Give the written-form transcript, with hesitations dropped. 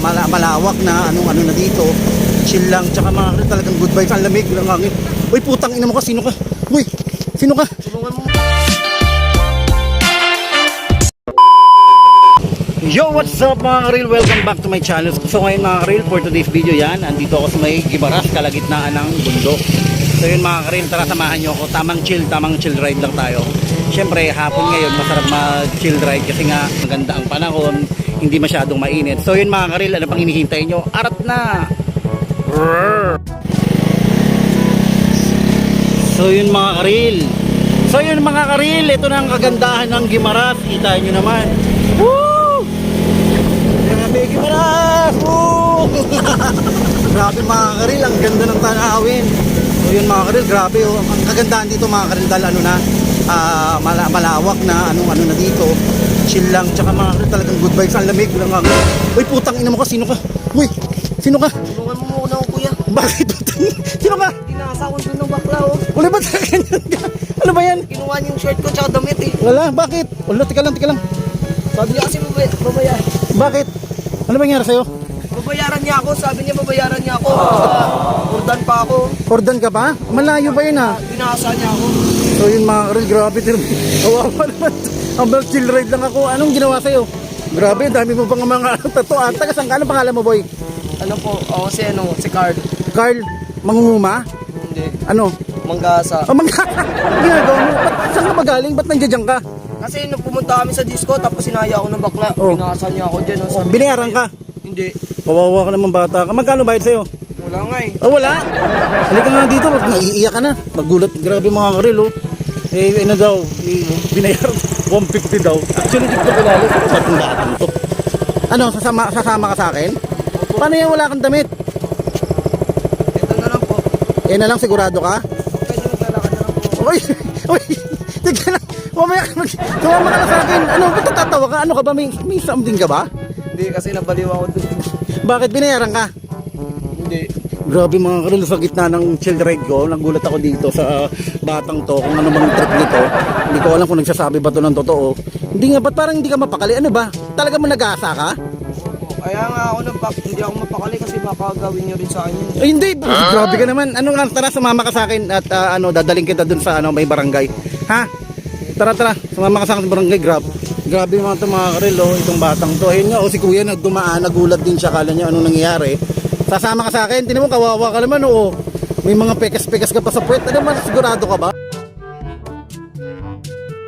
malawak na ano na dito. Chill lang, tsaka mga karil talagang good vibes. Ang lamig ng hangin. Uy, putang ina mo ka, sino ka? Uy, sino ka? Tulungan mo. Yo, what's up mga karil? Welcome back to my channel. So ngayon mga karil, for today's video yan, andito ako sa may Gibaras, kalagitnaan ng bundok. So yun mga karil, tara samahan nyo ako. Tamang chill ride lang tayo. Siyempre hapon ngayon masarap mag chill ride kasi nga maganda ang panahon, hindi masyadong mainit. So yun mga karil, ano pang hinihintay nyo? Arat na! So yun mga karil, ito na ang kagandahan ng Gimaras. Kita nyo naman. Woo! Grabe Gimaras! Woo! Grabe mga karil, ang ganda ng tanawin. So yun mga karil, grabe oh. Ang kagandahan dito mga karil dahil ano na, malawak na ano na dito. Chill lang, tsaka mga karil talagang good vibes. Ang lamig lang hangin. Uy, putang ina mo ka, sino ka? Uy, sino ka? Tulungan mo muna ako, kuya. Bakit? Sino ka? Tinasa ko dun ng bakla, oh. Wala ba sa ganyan ka? Ano ba yan? Kinuha niya yung shirt ko tsaka damit, eh. Wala, bakit? Wala, tika lang. Sabi niya kasi babayaran. Bakit? Ano ba nangyari sa'yo? Babayaran niya ako. Sabi niya babayaran niya ako. Urdan pa ako. Ordan ka pa? Malayo ba yun ha? Tinasa niya ako. So yun mga karil, grabe. Kawawa naman. Ang chill ride lang ako. Anong ginawa sa'yo? Grabe, dami mo pang mga tatuan. Taga saan ka? Anong pangalan mo, boy? Ano po? Ako si Carl. Carl, mangunguma? Hindi. Ano? Manggasa. Oh, ginagawa mo? Saan ka magaling? Ba't nandiyan ka? Kasi nung pumunta kami sa disco, tapos sinaya ako ng bakla. Oh. Tinasa niya ako dyan. Oh, sabi Binayaran ka? Hindi. Kawawa ka naman bata ka. Magkano bayad sa'yo? Wala nga eh. Oh, wala. Halika nga dito, naiiyak ka na. Magulat, grabe mga karil, oh. Ano daw, binayaran 150 daw. Actually, di ko kilala sa patundaan to. Ano, sasama ka sa akin? Paano yan wala kang damit? Ito na lang po. Eh na lang, sigurado ka? Pwede maglalakad na lang po. Uy, tignan lang. Mamaya ka sumama ka na sa akin. Ano, ba't natatawa ka? Ano ka ba? May something ka ba? Hindi kasi nabaliw ako dun. Bakit binayaran ka? Hindi. Grabe mga karil, sa gitna ng chill ride ko, nagulat ako dito sa batang to kung ano bang trip nito. Hindi ko alam kung nagsasabi ba to ng totoo. Hindi nga, ba't parang hindi ka mapakali? Ano ba? Talaga mo nag-aasa ka? Kaya nga ako hindi ako mapakali kasi baka gawin nyo rin sa akin yun. Ay, hindi, grabe ka naman. Ano nga, tara sumama ka sa akin at dadaling kita dun sa may barangay. Ha? Tara, sumama ka sa akin sa barangay. Grabe mga ito mga karil, oh, itong batang to. Ayun nga, si kuya nagdumaan, nagulat din siya, kala niya anong nangyayari. Sasama ka sa akin, tinan mo, kawawa ka naman, oo. May mga pekas-pekas ka pa sa puwet. Ano man, sigurado ka ba?